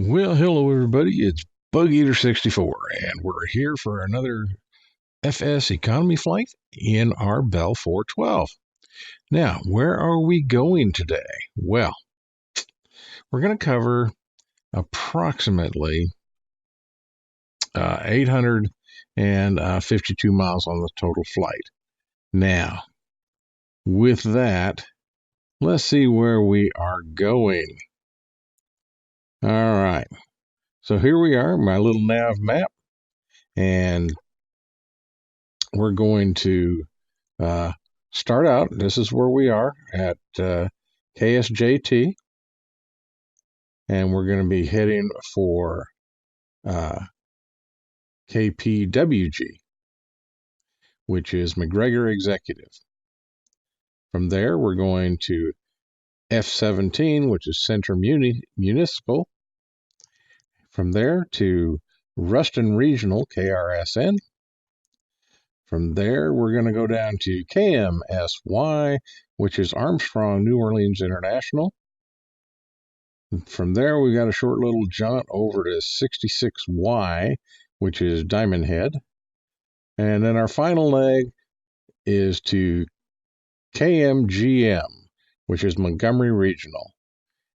Well, hello everybody. It's Bug Eater 64, and we're here for another FSEconomy flight in our BELL412. Now, where are we going today? Well, we're going to cover approximately 852 miles on the total flight. Now, with that, let's see where we are going. All right. So here we are, my little nav map, and we're going to start out. This is where we are at KSJT, and we're going to be heading for KPWG, which is McGregor Executive. From there, we're going to F17, which is Center Municipal. From there to Ruston Regional, KRSN. From there, we're going to go down to KMSY, which is Armstrong New Orleans International. From there, we got a short little jaunt over to 66Y, which is Diamond Head. And then our final leg is to KMGM, which is Montgomery Regional.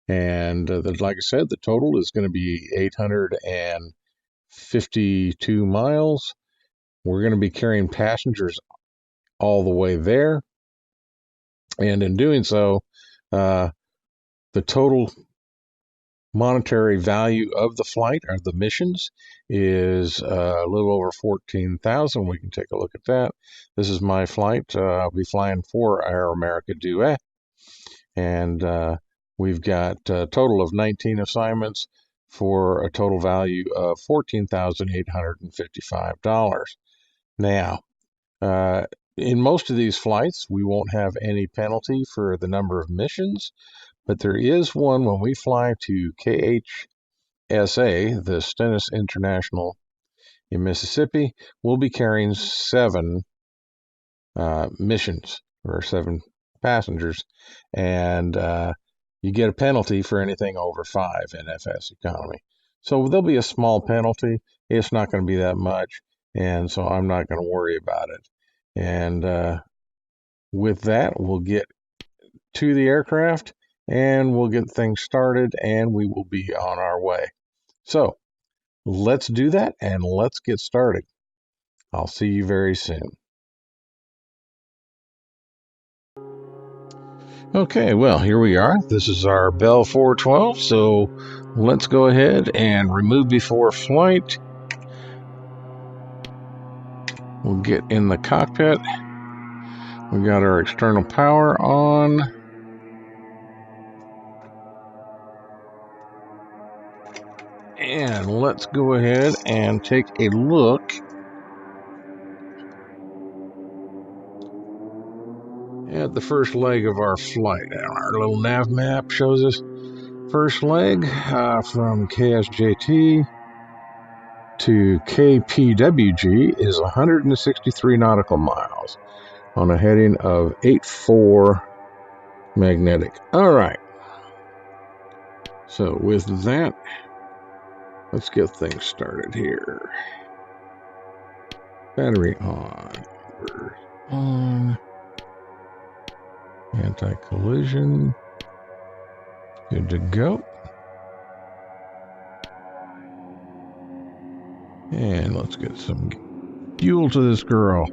And like I said, the total is going to be 852 miles. We're going to be carrying passengers all the way there. And in doing so, the total monetary value of the flight, or the missions, is a little over 14,000. We can take a look at that. This is my flight. I'll be flying for Air America Duet. And we've got a total of 19 assignments for a total value of $14,855. Now, in most of these flights, we won't have any penalty for the number of missions, but there is one when we fly to KHSA, the Stennis International in Mississippi. We'll be carrying 7 missions, or 7 passengers, and you get a penalty for anything over 5 in FSEconomy. So there'll be a small penalty. It's not going to be that much, and so I'm not going to worry about it. And with that, we'll get to the aircraft, and we'll get things started, and we will be on our way. So let's do that, and let's get started. I'll see you very soon. Okay, well, here we are. This is our BELL412, so let's go ahead and remove before flight. We'll get in the cockpit. We got our external power on. And let's go ahead and take a look at the first leg of our flight. Our little nav map shows us first leg from KSJT to KPWG is 163 nautical miles on a heading of 84 magnetic. All right. So with that, let's get things started here. Battery on. We're on. Anti-collision. Good to go. And let's get some fuel to this girl.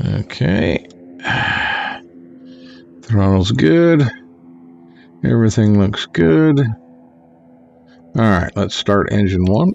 Okay. Throttle's good. Everything looks good. All right, let's start engine 1.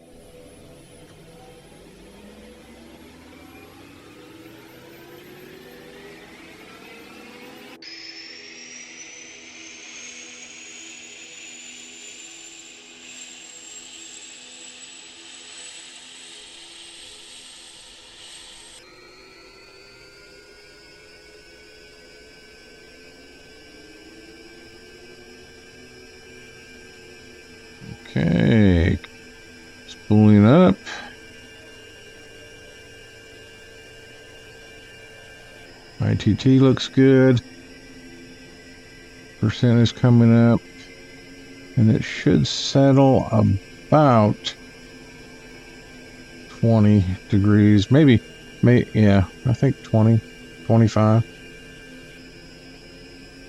Okay, spooling up. ITT looks good. Percent is coming up. And it should settle about 20 degrees. Maybe, yeah, I think 20, 25.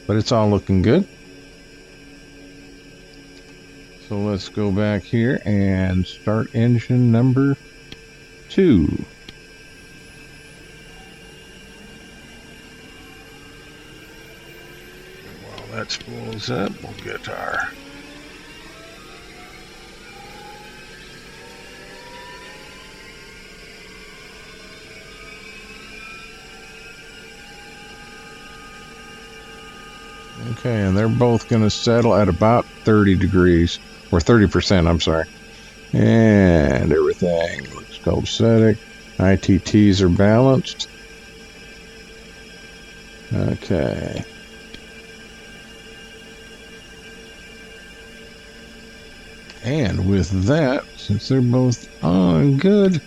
But it's all looking good. So let's go back here and start engine number 2. While that spools up, we'll get our okay, and they're both going to settle at about 30 degrees, or 30%, I'm sorry. And everything looks copacetic. ITTs are balanced. Okay. And with that, since they're both on good,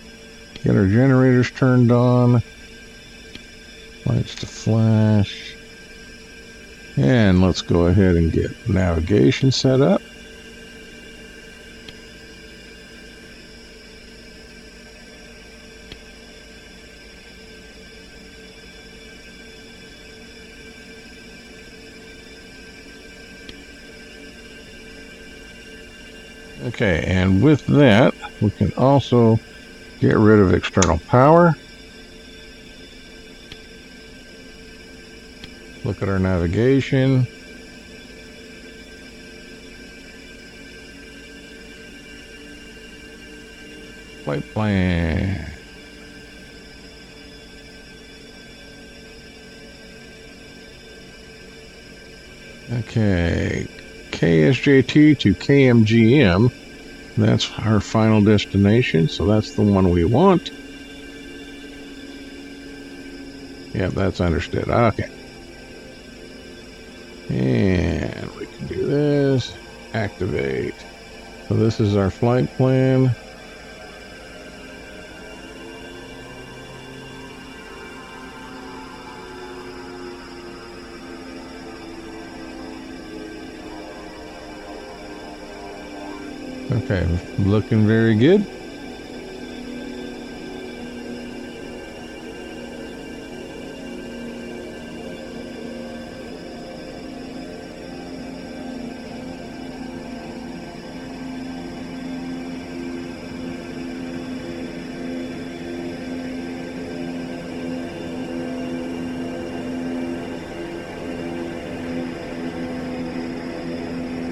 get our generators turned on. Lights to flash. And let's go ahead and get navigation set up. Okay, and with that, we can also get rid of external power. Look at our navigation. Flight plan. Okay, KSJT to KMGM. That's our final destination, so that's the one we want. Yeah, that's understood. Okay. And we can do this. Activate. So this is our flight plan. Okay, looking very good.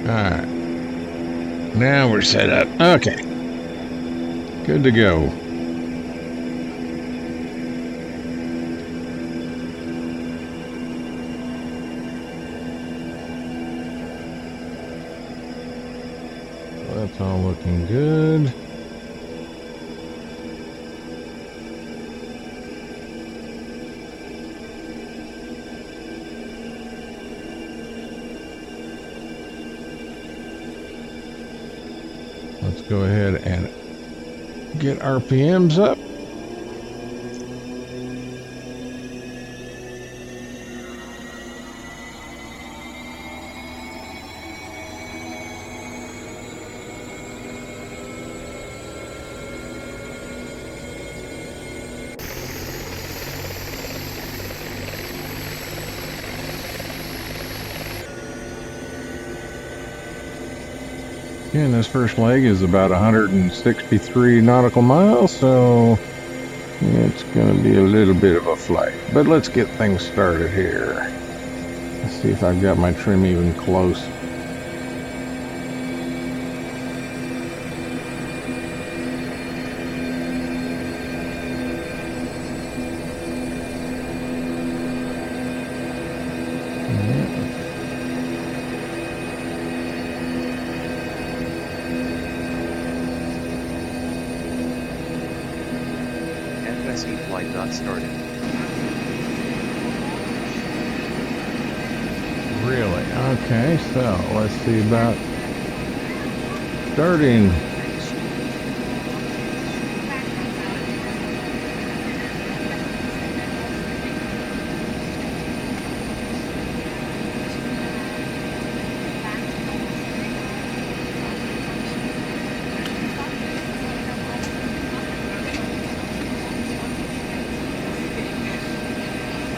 All right. Now we're set up. Okay. Good to go. So that's all looking good. Let's go ahead and get RPMs up. And this first leg is about 163 nautical miles, so it's going to be a little bit of a flight. But let's get things started here. Let's see if I've got my trim even close. FSE flight not started. Really? Okay, so let's see about starting.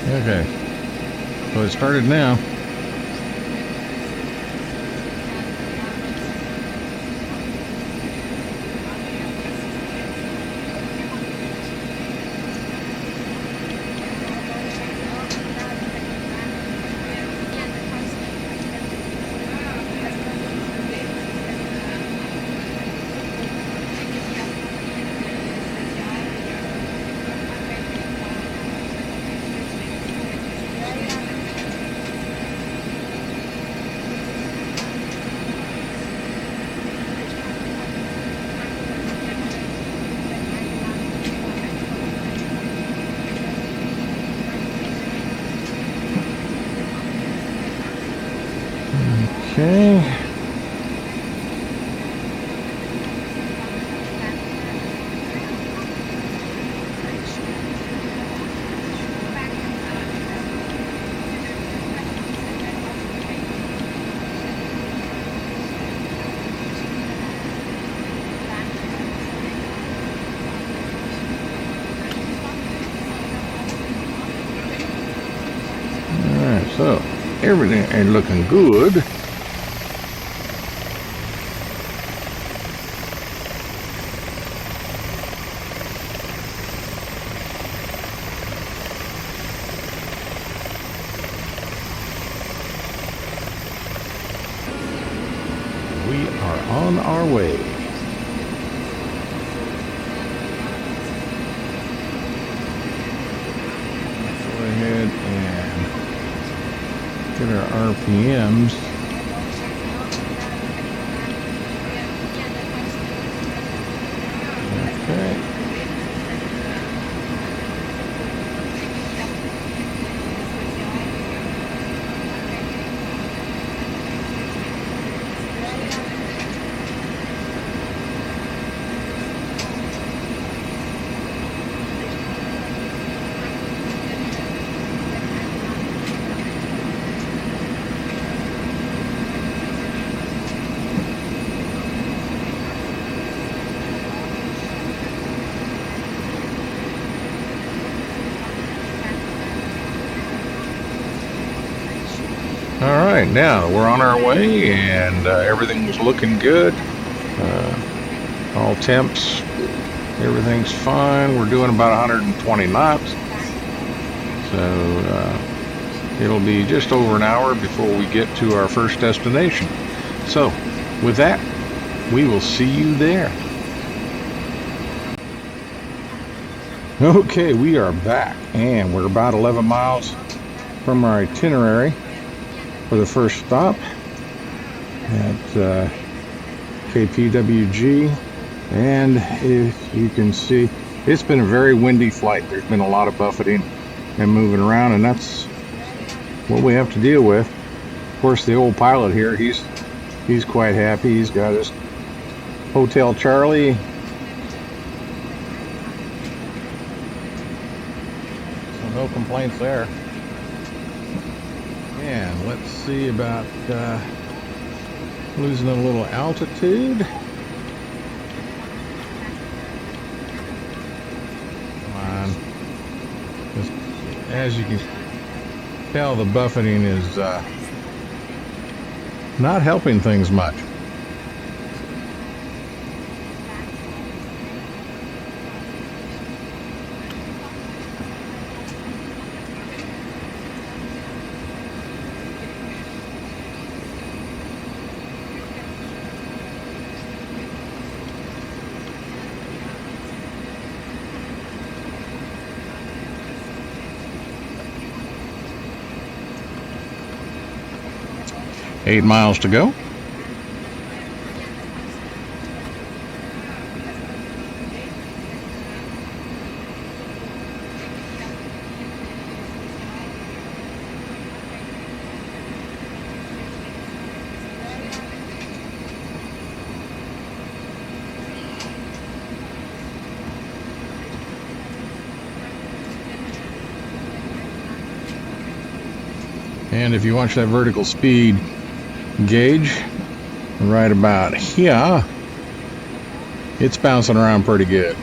Okay, so it started now. Okay. Alright, so everything ain't looking good. We are on our way. Go ahead and get our RPMs. Okay. All right, now we're on our way, and everything's looking good. All temps, everything's fine. We're doing about 120 knots, so it'll be just over an hour before we get to our first destination. So, with that, we will see you there. Okay, we are back, and we're about 11 miles from our itinerary for the first stop at KPWG. And if you can see, it's been a very windy flight. There's been a lot of buffeting and moving around, and that's what we have to deal with. Of course, the old pilot here, he's quite happy. He's got his Hotel Charlie. So no complaints there. And let's see about losing a little altitude. Come on. As you can tell, the buffeting is not helping things much. Eight miles to go. And if you watch that vertical speed gauge right about here, it's bouncing around pretty good.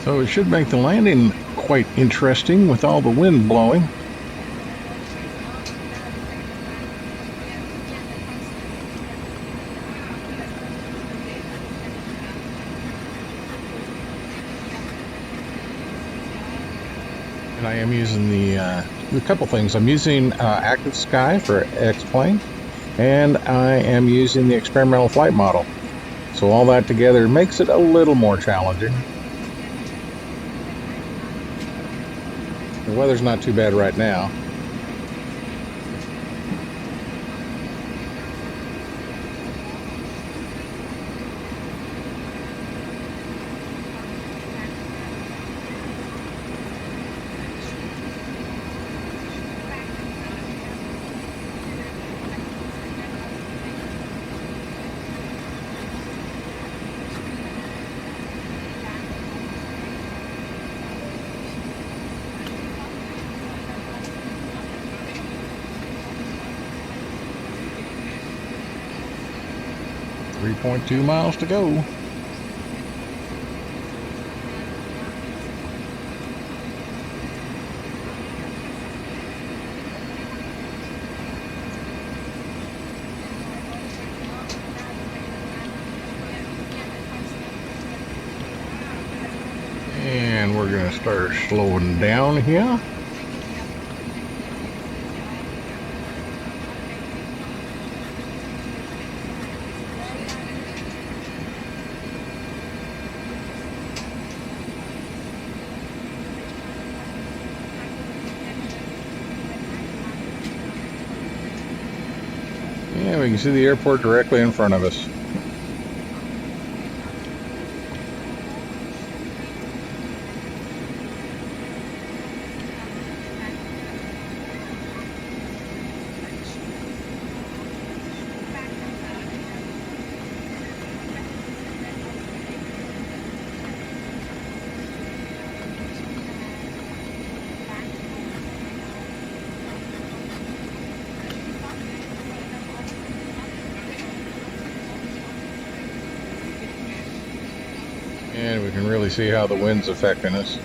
So it should make the landing quite interesting with all the wind blowing. And I am using a couple things. I'm using Active Sky for X-Plane, and I am using the experimental flight model. So all that together makes it a little more challenging. The weather's not too bad right now. .2 miles to go. And we're going to start slowing down here. Yeah, we can see the airport directly in front of us. And we can really see how the wind's affecting us.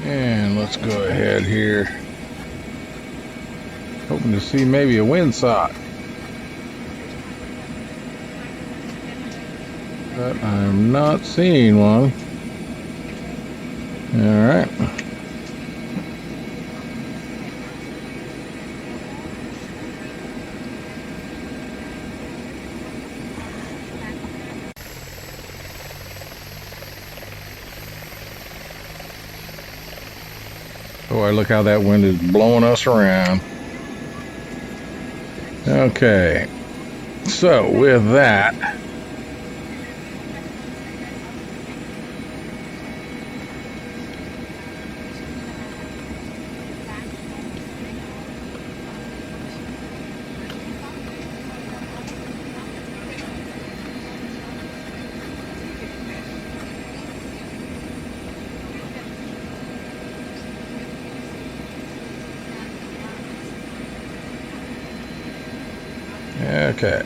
And let's go ahead here. Hoping to see maybe a windsock. But I'm not seeing one. Alright. Boy, look how that wind is blowing us around. Okay, so with that, okay.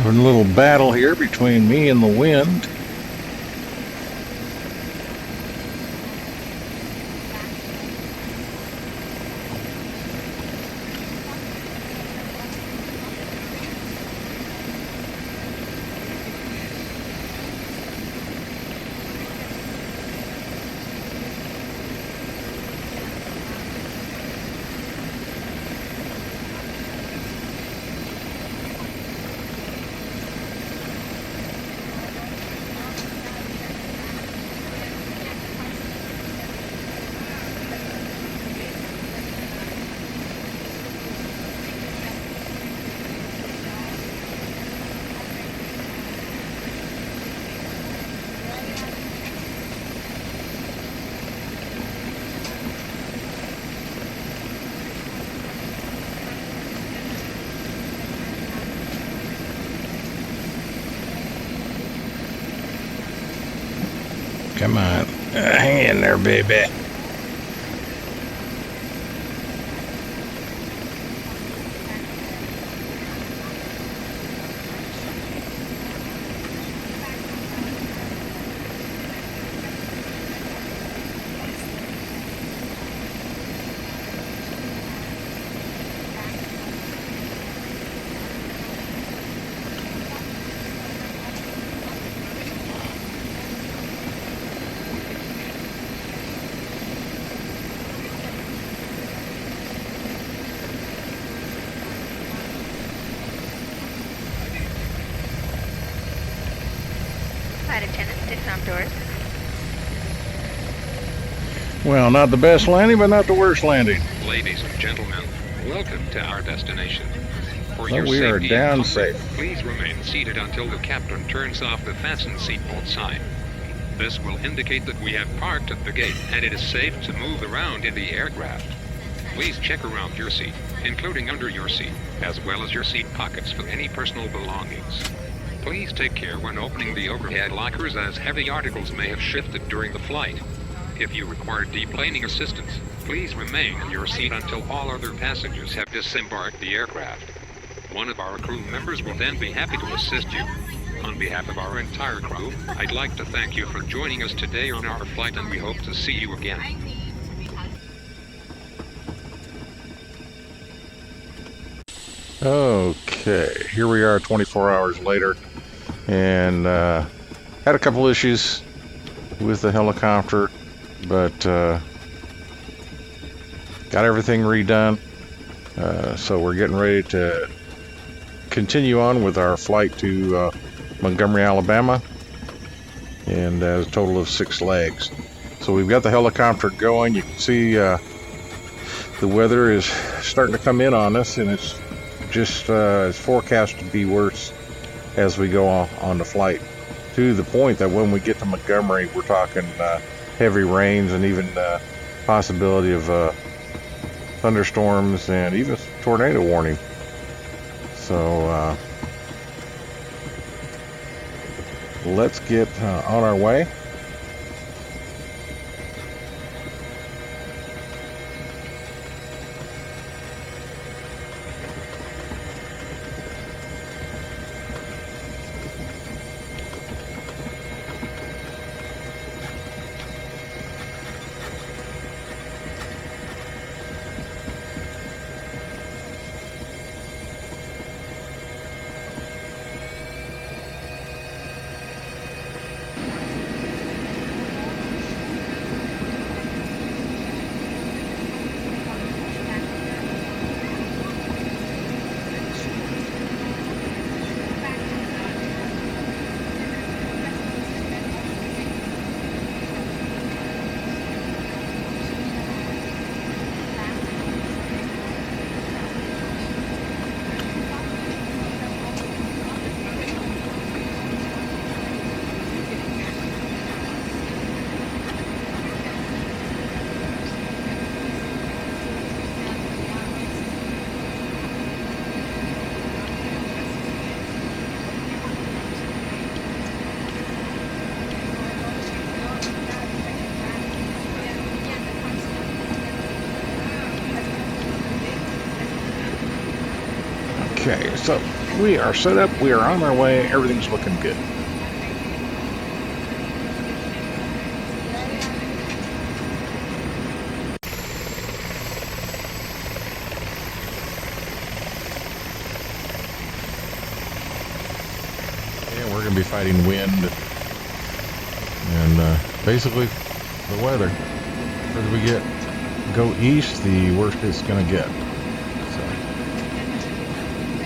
A little battle here between me and the wind. Come on, hang in there, baby. Flight attendants, dismount doors. Well, not the best landing, but not the worst landing. Ladies and gentlemen, welcome to our destination. For Well, your we are safety down and comfort, safe. please remain seated until the captain turns off the fasten seatbelt sign. This will indicate that we have parked at the gate and it is safe to move around in the aircraft. Please check around your seat, including under your seat, as well as your seat pockets for any personal belongings. Please take care when opening the overhead lockers, as heavy articles may have shifted during the flight. If you require deplaning assistance, please remain in your seat until all other passengers have disembarked the aircraft. One of our crew members will then be happy to assist you. On behalf of our entire crew, I'd like to thank you for joining us today on our flight, and we hope to see you again. Okay, here we are 24 hours later, and had a couple issues with the helicopter, but got everything redone. So we're getting ready to continue on with our flight to Montgomery, Alabama, and a total of 6 legs. So we've got the helicopter going. You can see the weather is starting to come in on us, and it's just it's forecast to be worse as we go on the flight, to the point that when we get to Montgomery, we're talking heavy rains and even possibility of thunderstorms and even tornado warning. So let's get on our way. Okay, so We are set up. We are on our way. Everything's looking good. Yeah, we're going to be fighting wind and basically the weather. The further we go east, the worse it's going to get. So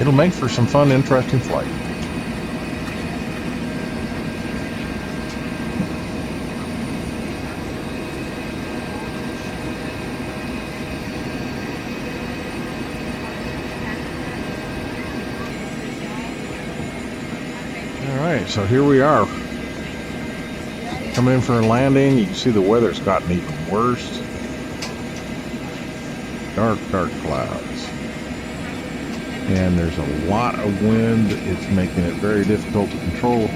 it'll make for some fun, interesting flight. Alright, so here we are. Coming in for a landing. You can see the weather's gotten even worse. Dark clouds. And there's a lot of wind. It's making it very difficult to control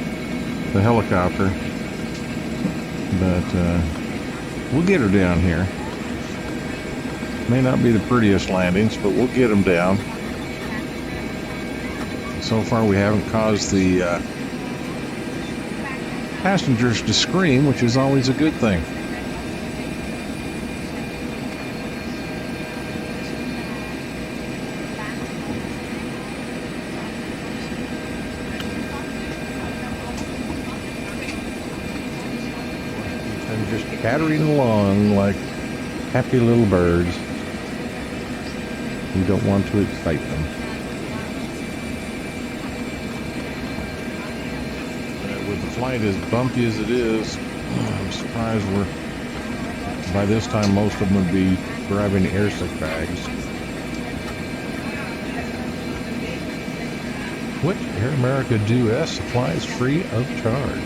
the helicopter. But we'll get her down here. May not be the prettiest landings, but we'll get them down. So far we haven't caused the passengers to scream, which is always a good thing. And just chattering along like happy little birds. We don't want to excite them. With the flight as bumpy as it is, I'm surprised by this time most of them would be grabbing airsick bags. Which Air America Do supplies free of charge.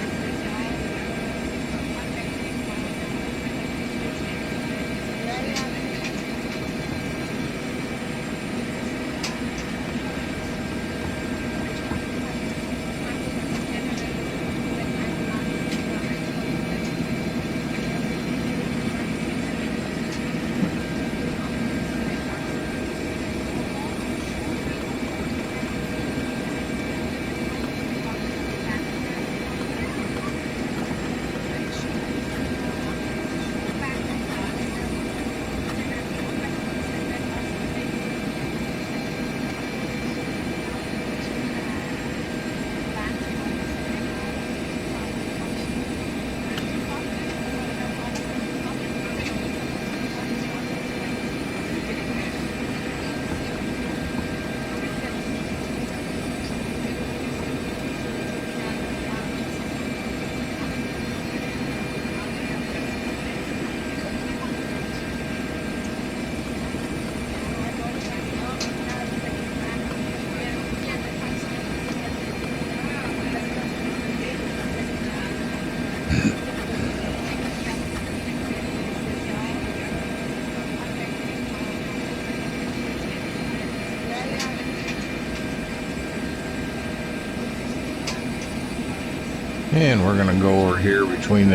And we're going to go over here between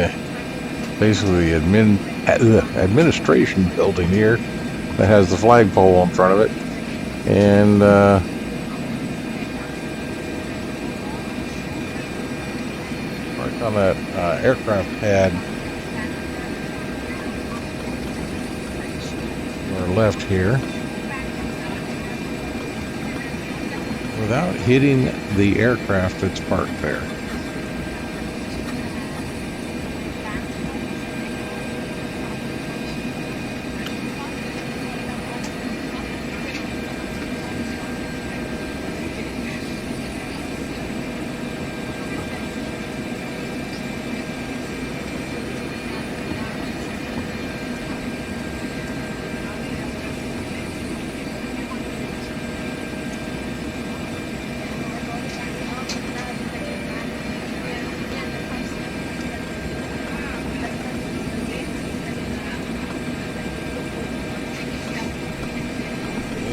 basically the administration building here that has the flagpole in front of it, and right on that aircraft pad to our left here, without hitting the aircraft that's parked there.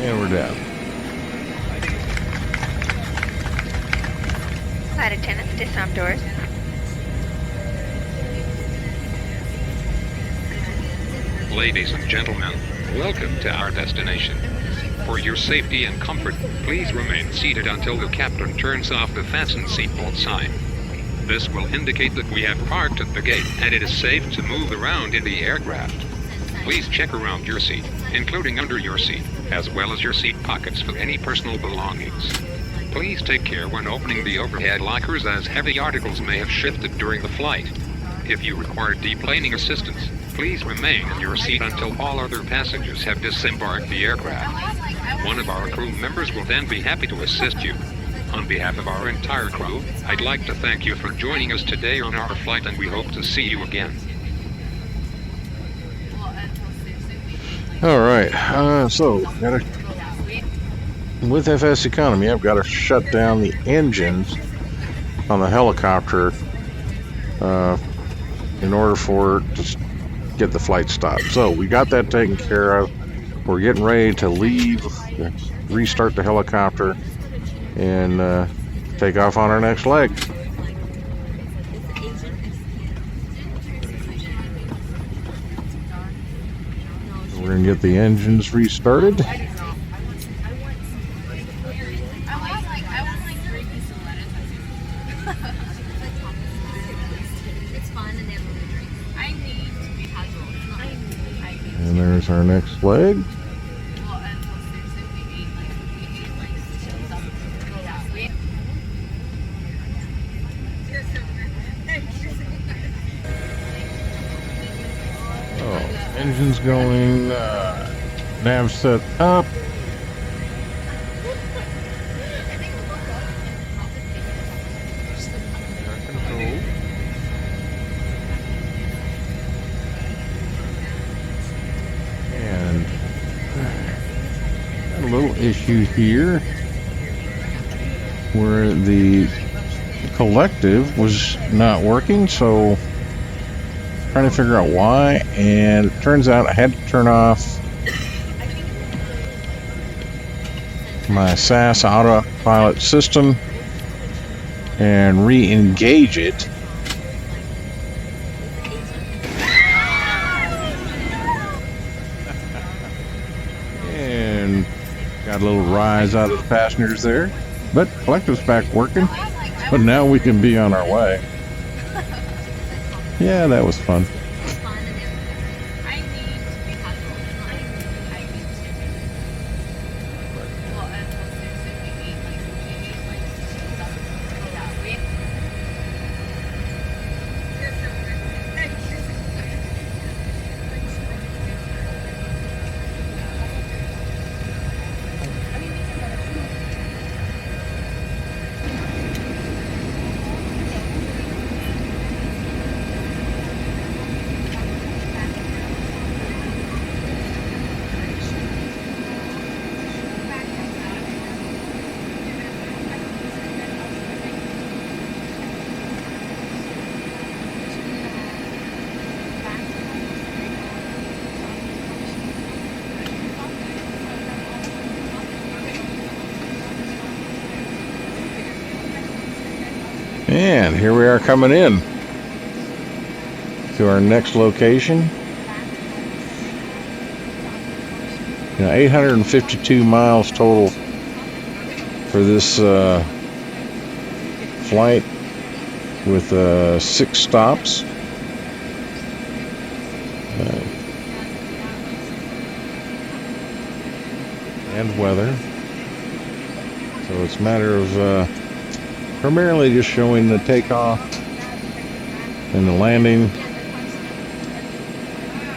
And we're down. Flight attendants, disarm doors. Ladies and gentlemen, welcome to our destination. For your safety and comfort, please remain seated until the captain turns off the fasten seatbelt sign. This will indicate that we have parked at the gate and it is safe to move around in the aircraft. Please check around your seat, including under your seat, as well as your seat pockets for any personal belongings. Please take care when opening the overhead lockers, as heavy articles may have shifted during the flight. If you require deplaning assistance, please remain in your seat until all other passengers have disembarked the aircraft. One of our crew members will then be happy to assist you. On behalf of our entire crew, I'd like to thank you for joining us today on our flight, and we hope to see you again. All right, with FSEconomy, I've got to shut down the engines on the helicopter in order for it to get the flight stopped. So we got that taken care of. We're getting ready to leave, restart the helicopter, and take off on our next leg. We're going to get the engines restarted. And there's our next leg. Engine's going, nav set up. And got a little issue here where the collective was not working, so trying to figure out why, and it turns out I had to turn off my SAS autopilot system and re-engage it. And got a little rise out of the passengers there, but collective's back working, but now we can be on our way. Yeah, that was fun. And here we are coming in to our next location. 852 miles total for this flight with 6 stops. And weather. So it's a matter of primarily just showing the takeoff and the landing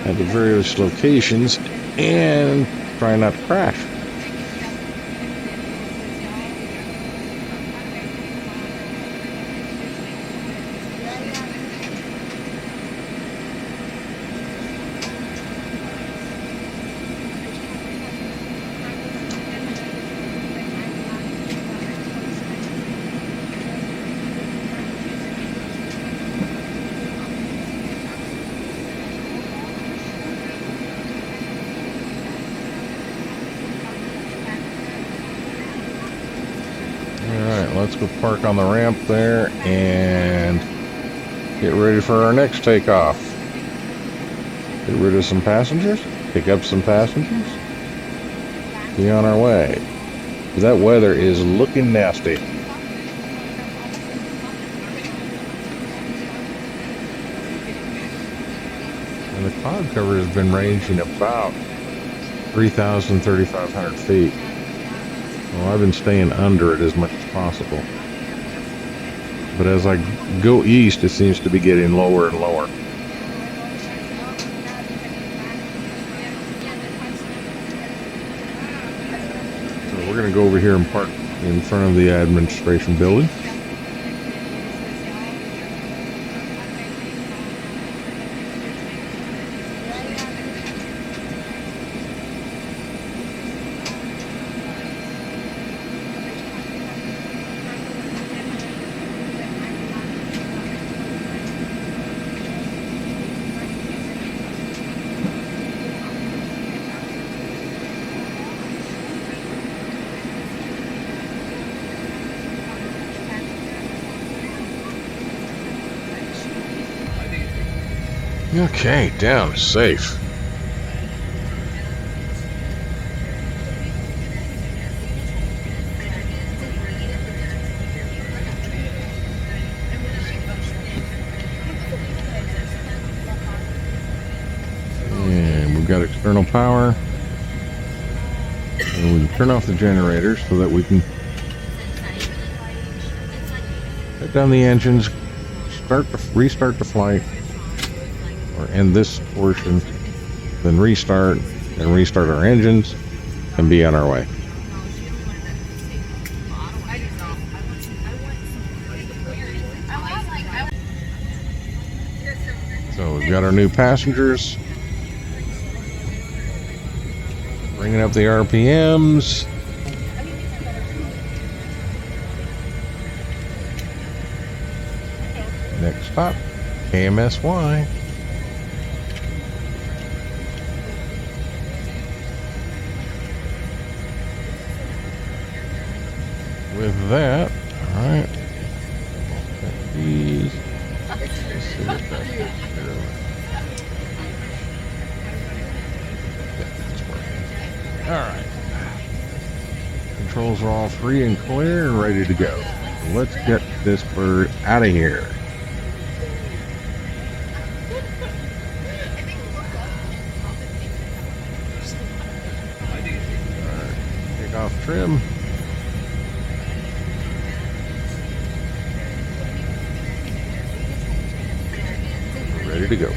at the various locations and trying not to crash. Let's go park on the ramp there and get ready for our next takeoff. Get rid of some passengers, pick up some passengers. be on our way. That weather is looking nasty. And the cloud cover has been ranging about 3,000, 3,500 feet. Well, I've been staying under it as much as possible. But as I go east, it seems to be getting lower and lower. So we're going to go over here and park in front of the administration building. Okay, down, safe. And we've got external power. And we can turn off the generators so that we can shut down the engines, restart the flight, or end this portion, then restart our engines, and be on our way. So we've got our new passengers, bringing up the RPMs. Next stop, KMSY. With that, all right. These. Let's see if that's here. Yeah, that's working. All right. Controls are all free and clear and ready to go. Let's get this bird out of here. All right. Take off trim. Ready to go.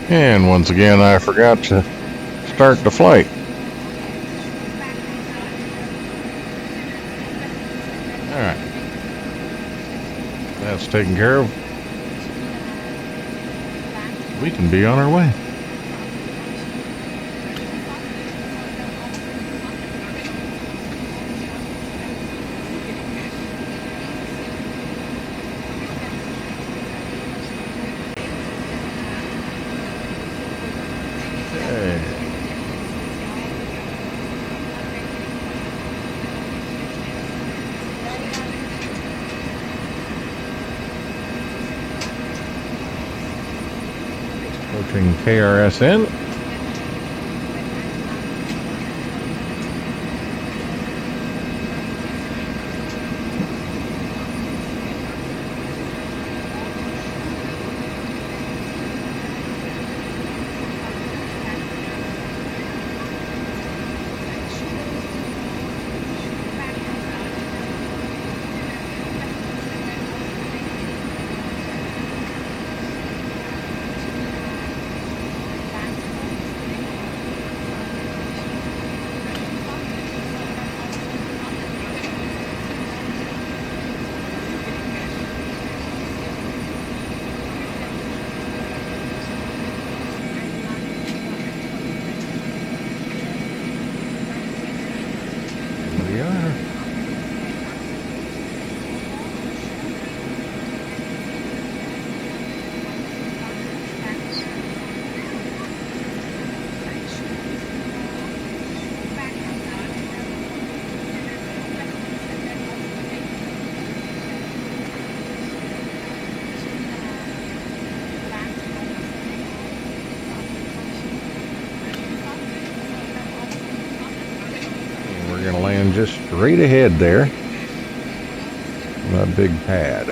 And once again, I forgot to start the flight. All right. That's taken care of. We can be on our way. Approaching KRSN. We're going to land just straight ahead there. That big pad.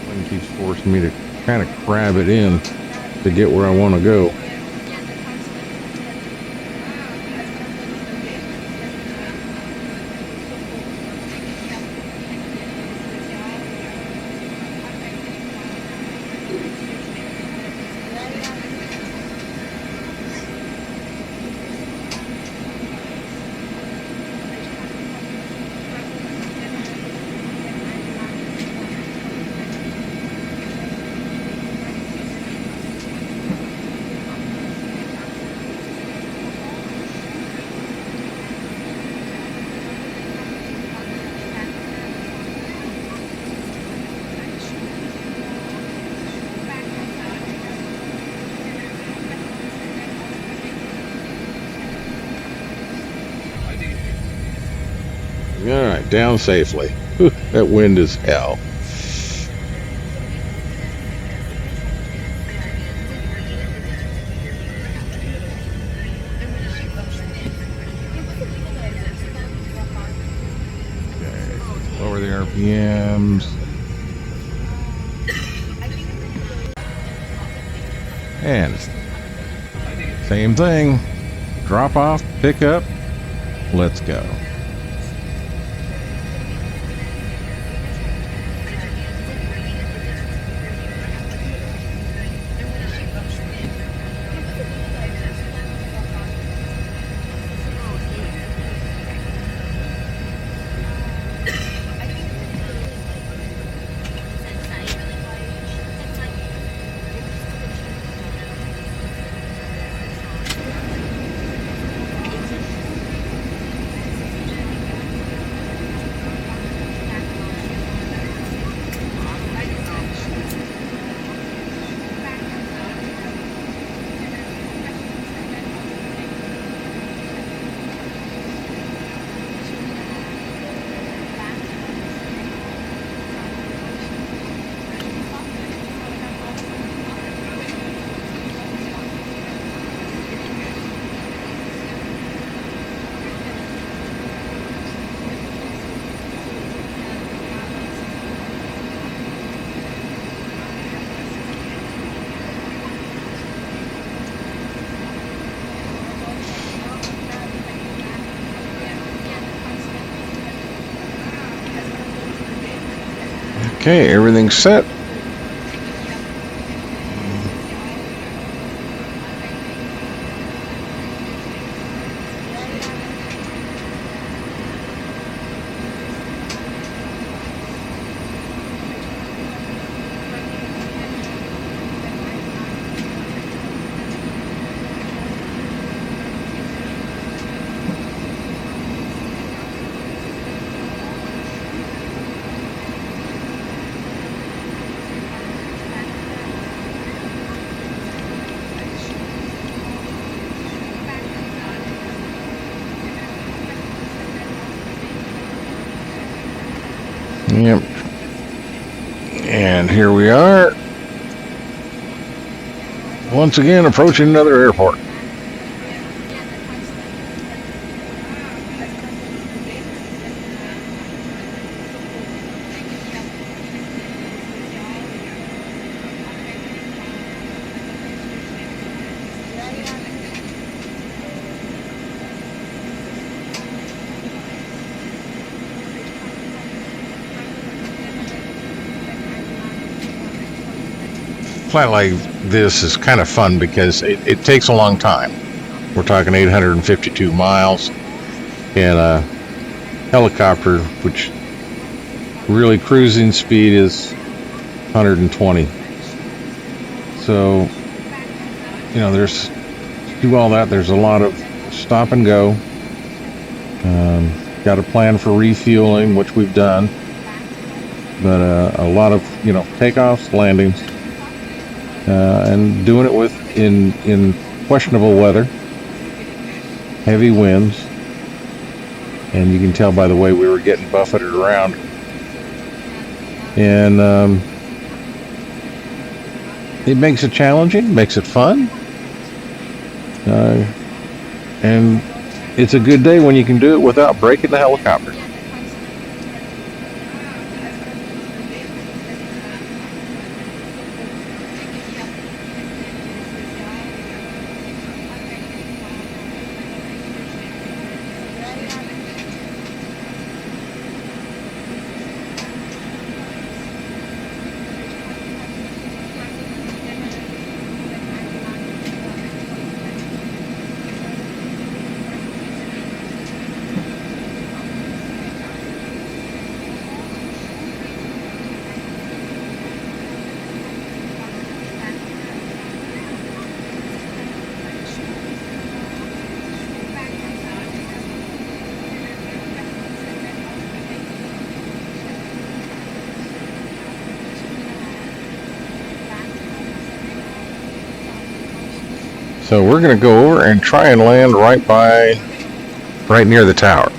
Wind keeps forcing me to kind of crab it in to get where I want to go. All right, down safely. Whew, that wind is hell. Okay, lower the RPMs. And same thing. Drop off, pick up, let's go. Okay, everything's set. Yep. And here we are. Once again, approaching another airport. Flight like this is kind of fun because it takes a long time. We're talking 852 miles and a helicopter, which really cruising speed is 120. So, you know, there's to do all that. There's a lot of stop and go. Got a plan for refueling, which we've done, but a lot of, you know, takeoffs, landings. And doing it in questionable weather, heavy winds, and you can tell by the way we were getting buffeted around. And it makes it challenging, makes it fun. And it's a good day when you can do it without breaking the helicopter. So we're going to go over and try and land right near the tower.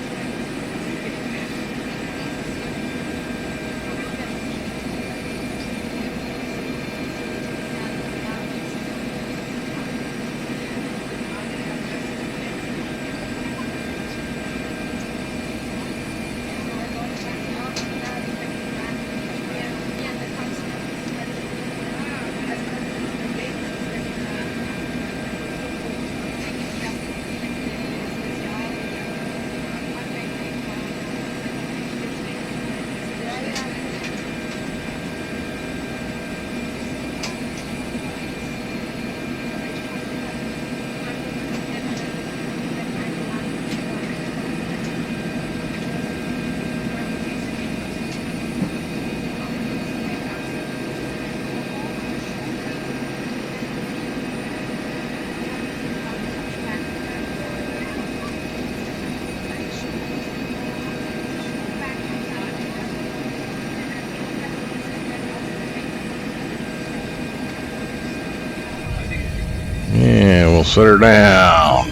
Yeah, we'll set her down.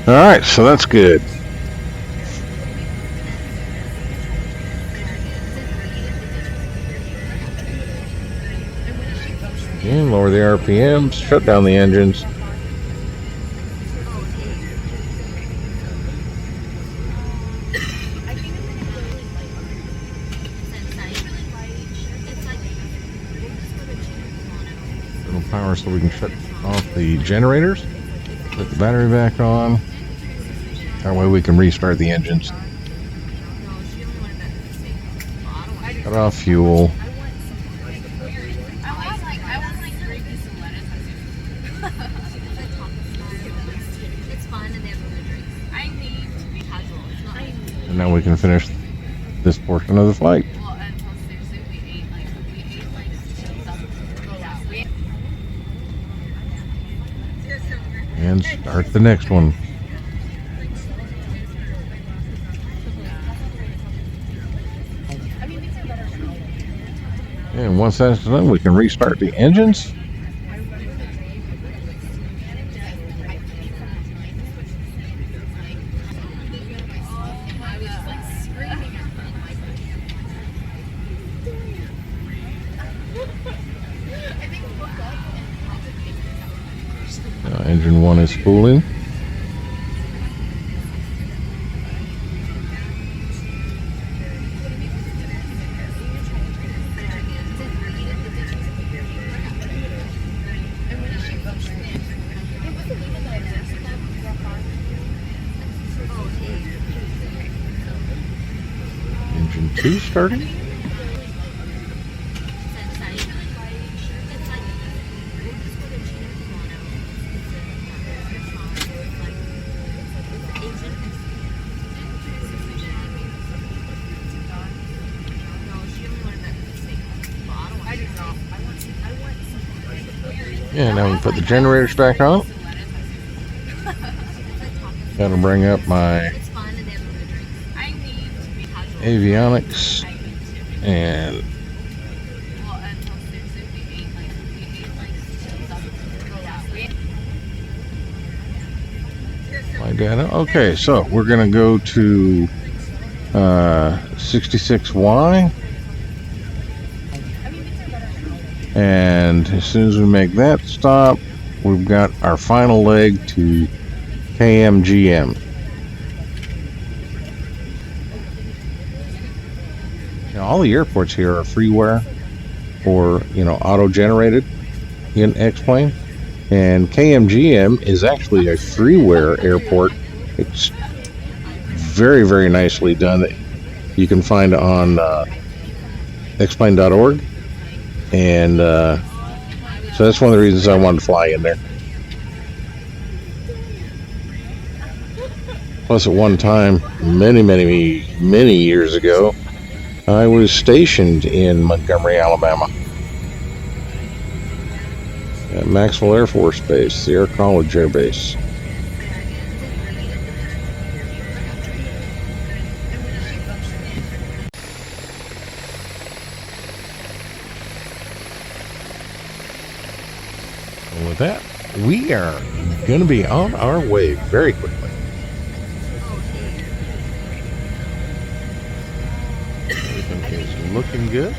All right, so that's good. And lower the RPMs, shut down the engines. Little power so we can shut off the generators. Put the battery back on. That way we can restart the engines. Cut off fuel. And now we can finish this portion of the flight. And start the next one. And once that's done, we can restart the engines. Now engine 1 is spooling. Engine 2 starting. Yeah, now we put the generators back on. That'll bring up my avionics and my data. Okay, so we're going to go to 66Y. And as soon as we make that stop, we've got our final leg to KMGM. Now, all the airports here are freeware or, auto-generated in X-Plane. And KMGM is actually a freeware airport. It's very, very nicely done. You can find it on xplane.org. And so that's one of the reasons I wanted to fly in there. Plus, at one time, many years ago, I was stationed in Montgomery, Alabama, at Maxwell Air Force Base, the Air College Air Base. And with that, we are going to be on our way very quickly. Everything is looking good.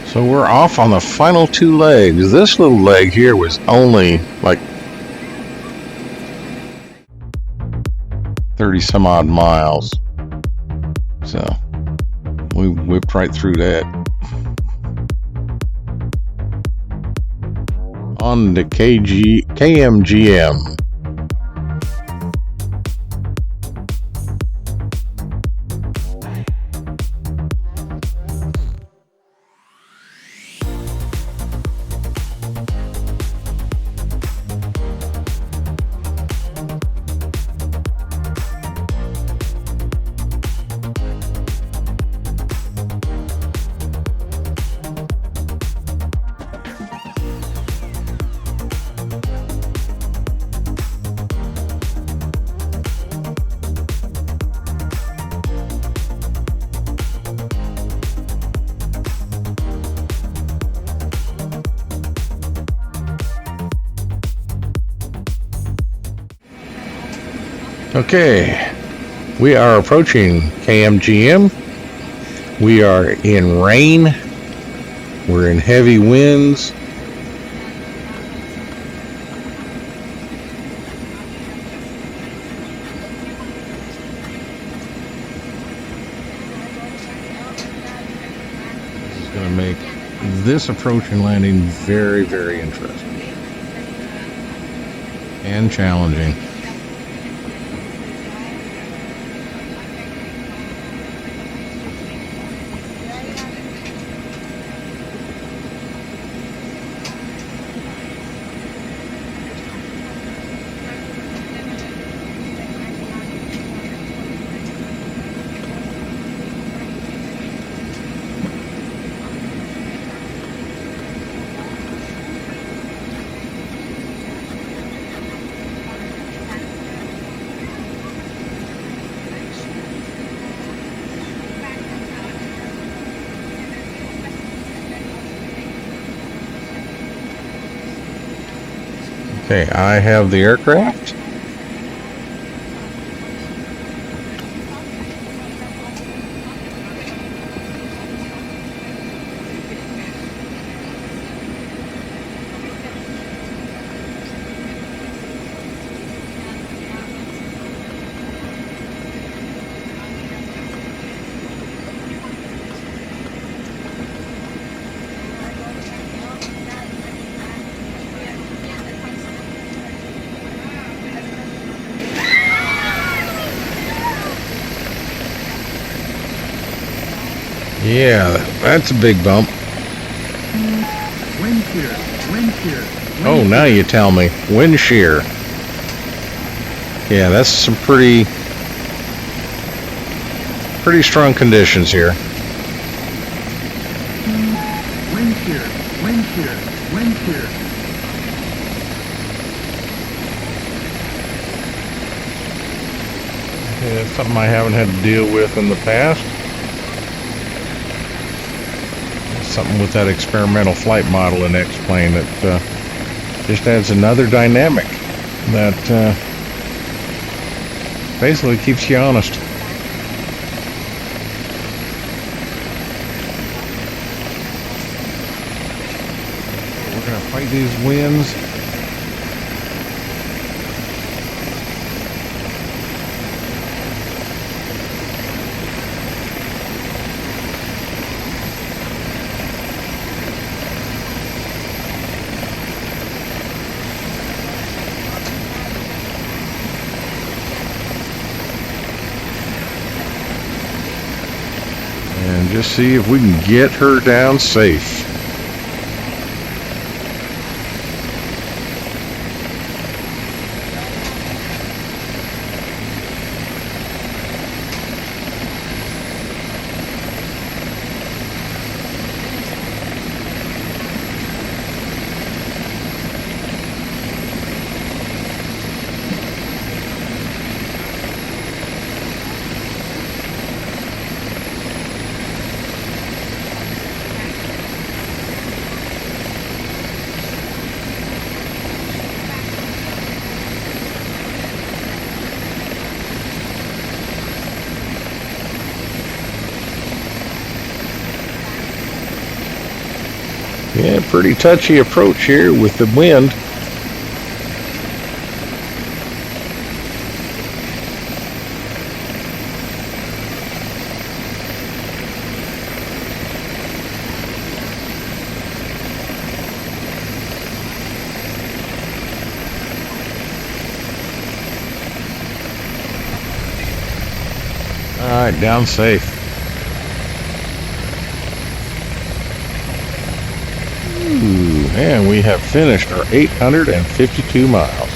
So we're off on the final two legs. This little leg here was only like 30 some odd miles. So we whipped right through that. On to KMGM. Okay, we are approaching KMGM. We are in rain. We're in heavy winds. This is going to make this approach and landing very, very interesting and challenging. Okay, I have the aircraft. Yeah, that's a big bump. Wind shear. Wind shear. Oh, now you tell me. Wind shear. Yeah, that's some pretty strong conditions here. Wind shear. Wind shear. Wind shear. Yeah, that's something I haven't had to deal with in the past. Something with that experimental flight model in X-Plane that just adds another dynamic that basically keeps you honest. We're going to fight these winds. And just see if we can get her down safe. Yeah, pretty touchy approach here with the wind. All right, down safe. And we have finished our 852 miles.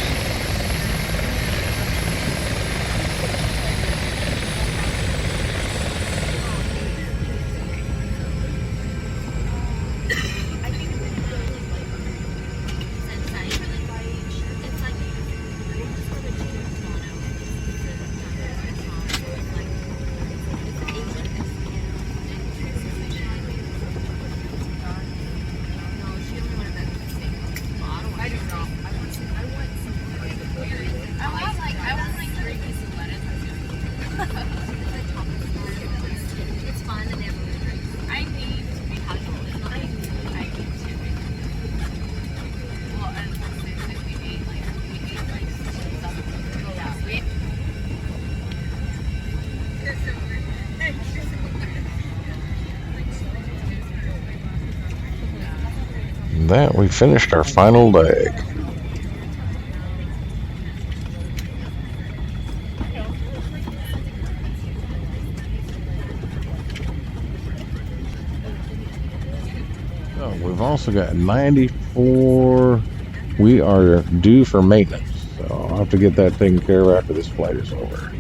That we finished our final leg. Oh, we've also got 94. We are due for maintenance, so I'll have to get that taken care of after this flight is over.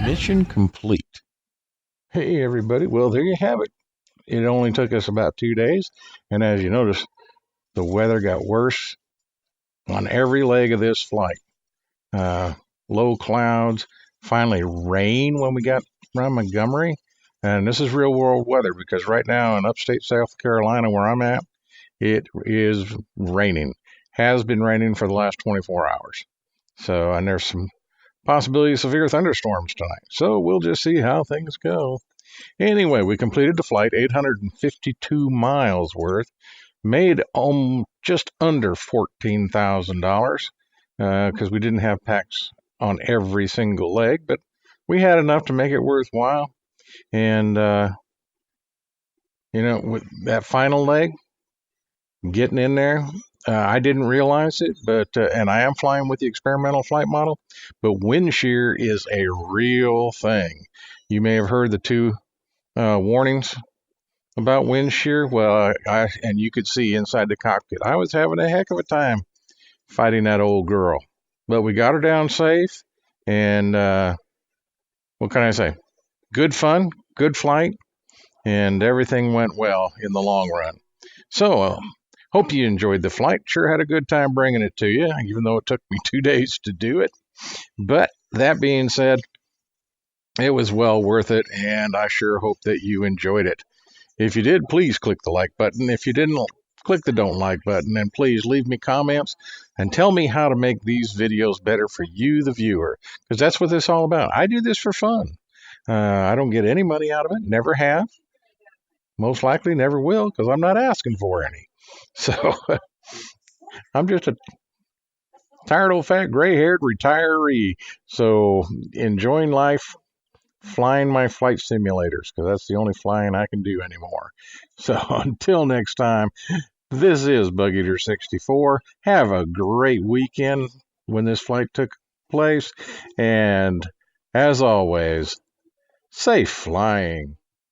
Mission complete. Hey everybody, well there you have it. It only took us about 2 days, and as you notice, the weather got worse on every leg of this flight. Low clouds, finally rain when we got around Montgomery, and this is real world weather because right now in upstate South Carolina where I'm at, it is raining. Has been raining for the last 24 hours. So, and there's some possibility of severe thunderstorms tonight. So we'll just see how things go. Anyway, we completed the flight, 852 miles worth, made just under $14,000 because we didn't have packs on every single leg, but we had enough to make it worthwhile. And, with that final leg, getting in there, I didn't realize it, but and I am flying with the experimental flight model, but wind shear is a real thing. You may have heard the two warnings about wind shear. Well, and you could see inside the cockpit, I was having a heck of a time fighting that old girl, but we got her down safe, and what can I say? Good fun, good flight, and everything went well in the long run. So, hope you enjoyed the flight. Sure had a good time bringing it to you, even though it took me 2 days to do it. But that being said, it was well worth it, and I sure hope that you enjoyed it. If you did, please click the like button. If you didn't, click the don't like button, and please leave me comments and tell me how to make these videos better for you, the viewer, because that's what this is all about. I do this for fun. I don't get any money out of it, never have. Most likely never will, because I'm not asking for any. So I'm just a tired old fat gray-haired retiree. So enjoying life, flying my flight simulators, because that's the only flying I can do anymore. So until next time, this is Bug Eater 64. Have a great weekend when this flight took place. And as always, safe flying.